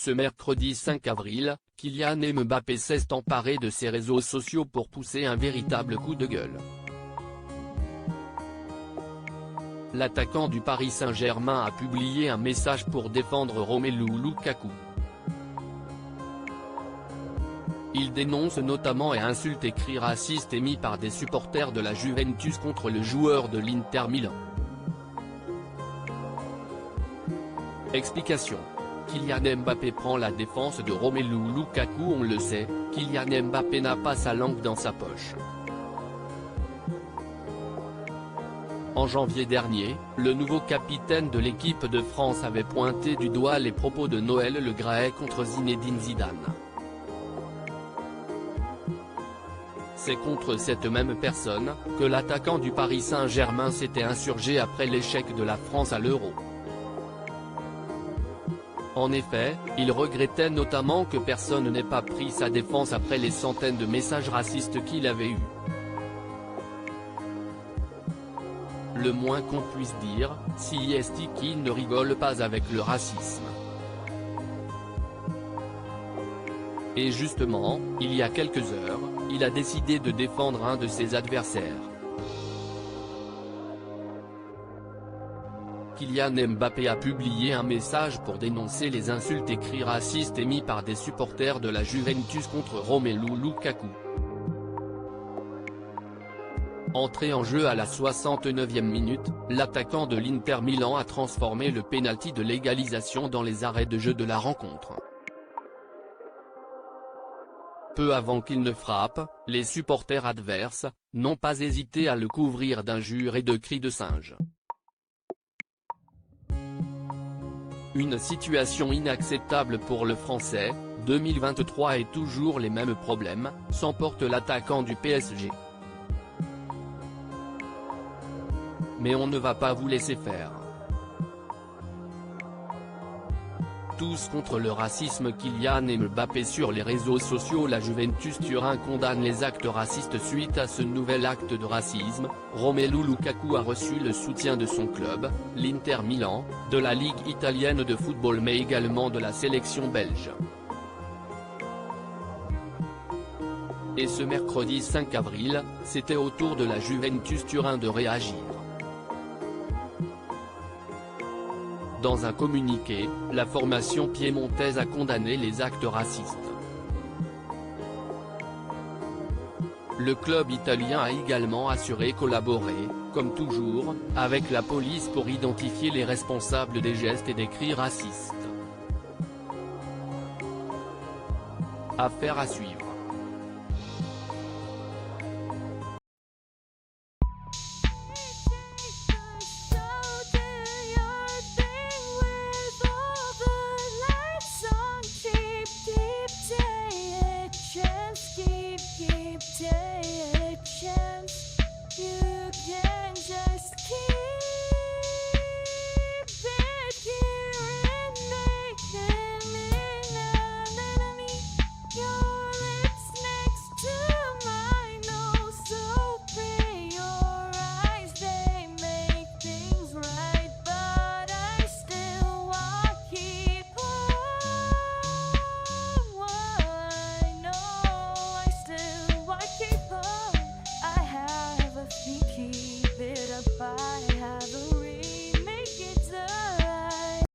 Ce mercredi 5 avril, Kylian Mbappé s'est emparé de ses réseaux sociaux pour pousser un véritable coup de gueule. L'attaquant du Paris Saint-Germain a publié un message pour défendre Romelu Lukaku. Il dénonce notamment et insulte et cris racistes émis par des supporters de la Juventus contre le joueur de l'Inter Milan. Explication. Kylian Mbappé prend la défense de Romelu Lukaku. On le sait, Kylian Mbappé n'a pas sa langue dans sa poche. En janvier dernier, le nouveau capitaine de l'équipe de France avait pointé du doigt les propos de Noël Le Graët contre Zinedine Zidane. C'est contre cette même personne, que l'attaquant du Paris Saint-Germain s'était insurgé après l'échec de la France à l'Euro. En effet, il regrettait notamment que personne n'ait pas pris sa défense après les centaines de messages racistes qu'il avait eus. Le moins qu'on puisse dire, c'est qu'il ne rigole pas avec le racisme. Et justement, il y a quelques heures, il a décidé de défendre un de ses adversaires. Kylian Mbappé a publié un message pour dénoncer les insultes et cris racistes émis par des supporters de la Juventus contre Romelu Lukaku. Entré en jeu à la 69e minute, l'attaquant de l'Inter Milan a transformé le pénalty de l'égalisation dans les arrêts de jeu de la rencontre. Peu avant qu'il ne frappe, les supporters adverses n'ont pas hésité à le couvrir d'injures et de cris de singe. Une situation inacceptable pour le Français. 2023 et toujours les mêmes problèmes, s'emporte l'attaquant du PSG. Mais on ne va pas vous laisser faire. Tous contre le racisme. Kylian Mbappé sur les réseaux sociaux. La Juventus Turin condamne les actes racistes suite à ce nouvel acte de racisme. Romelu Lukaku a reçu le soutien de son club, l'Inter Milan, de la Ligue italienne de football mais également de la sélection belge. Et ce mercredi 5 avril, c'était au tour de la Juventus Turin de réagir. Dans un communiqué, la formation piémontaise a condamné les actes racistes. Le club italien a également assuré collaborer, comme toujours, avec la police pour identifier les responsables des gestes et des cris racistes. Affaire à suivre.